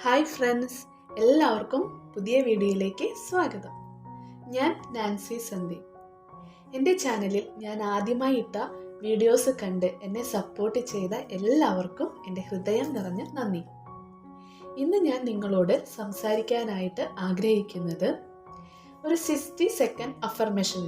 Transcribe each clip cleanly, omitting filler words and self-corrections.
Hi friends, എല്ലാവർക്കും പുതിയ വീഡിയോയിലേക്ക് സ്വാഗതം. ഞാൻ നാൻസി സന്ദീപ്. എൻ്റെ ചാനലിൽ ഞാൻ ആദ്യമായി ഇട്ട വീഡിയോസ് കണ്ട് എന്നെ സപ്പോർട്ട് ചെയ്ത എല്ലാവർക്കും എൻ്റെ ഹൃദയം നിറഞ്ഞ നന്ദി. ഇന്ന് ഞാൻ നിങ്ങളോട് സംസാരിക്കാനായിട്ട് ആഗ്രഹിക്കുന്നത് ഒരു 60 സെക്കൻഡ് അഫർമേഷൻ.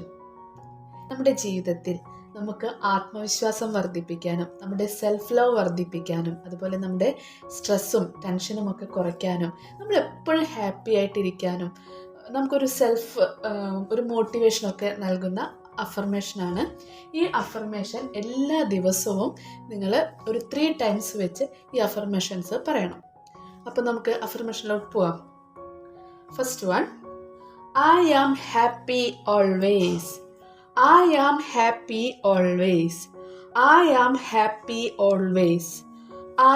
നമ്മുടെ ജീവിതത്തിൽ നമുക്ക് ആത്മവിശ്വാസം വർദ്ധിപ്പിക്കാനും നമ്മുടെ സെൽഫ് ലവ് വർദ്ധിപ്പിക്കാനും അതുപോലെ നമ്മുടെ സ്ട്രെസ്സും ടെൻഷനും ഒക്കെ കുറയ്ക്കാനും നമ്മൾ എപ്പോഴും ഹാപ്പി ആയിട്ടിരിക്കാനും നമുക്കൊരു ഒരു മോട്ടിവേഷനൊക്കെ നൽകുന്ന അഫർമേഷനാണ്. ഈ അഫർമേഷൻ എല്ലാ ദിവസവും നിങ്ങൾ ഒരു 3 ടൈംസ് വെച്ച് ഈ അഫർമേഷൻസ് പറയണം. അപ്പോൾ നമുക്ക് അഫർമേഷനിലോട്ട് പോവാം. First one, I am happy always. I am happy always. I am happy always.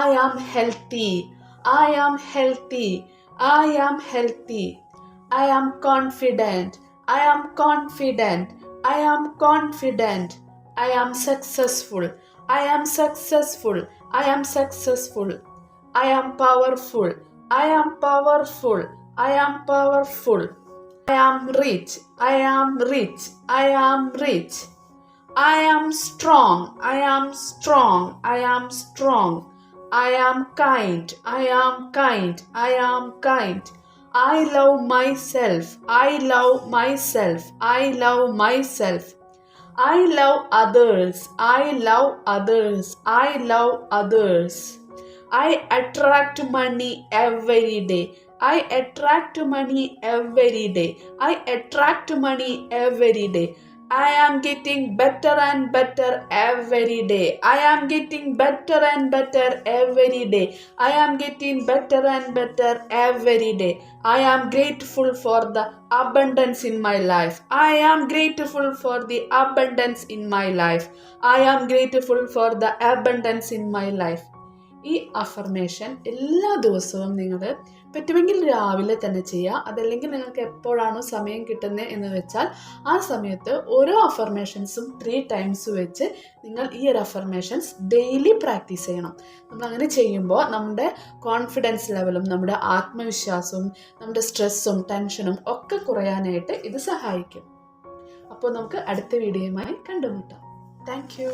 I am healthy. I am healthy. I am healthy. I am confident. I am confident. I am confident. I am successful. I am successful. I am successful. I am powerful. I am powerful. I am powerful. I am rich. I am rich. I am rich. I am strong. I am strong. I am strong. I am kind. I am kind. I am kind. I love myself. I love myself. I love myself. I love others. I love others. I love others. I attract money every day. I attract money every day. I attract money every day. I am getting better and better every day. I am getting better and better every day. I am getting better and better every day. I am grateful for the abundance in my life. I am grateful for the abundance in my life. I am grateful for the abundance in my life. ഈ affirmation എല്ലാ ദിവസവും നിങ്ങൾ പറ്റുമെങ്കിൽ രാവിലെ തന്നെ ചെയ്യുക. അതല്ലെങ്കിൽ നിങ്ങൾക്ക് എപ്പോഴാണോ സമയം കിട്ടുന്നത് എന്ന് വെച്ചാൽ ആ സമയത്ത് ഓരോ അഫർമേഷൻസും 3 ടൈംസ് വെച്ച് നിങ്ങൾ ഈ ഒരു അഫർമേഷൻസ് ഡെയിലി പ്രാക്ടീസ് ചെയ്യണം. നമ്മളങ്ങനെ ചെയ്യുമ്പോൾ നമ്മുടെ കോൺഫിഡൻസ് ലെവലും നമ്മുടെ ആത്മവിശ്വാസവും നമ്മുടെ സ്ട്രെസ്സും ടെൻഷനും ഒക്കെ കുറയാനായിട്ട് ഇത് സഹായിക്കും. അപ്പോൾ നമുക്ക് അടുത്ത വീഡിയോയുമായി കണ്ടുമുട്ടാം. Thank you.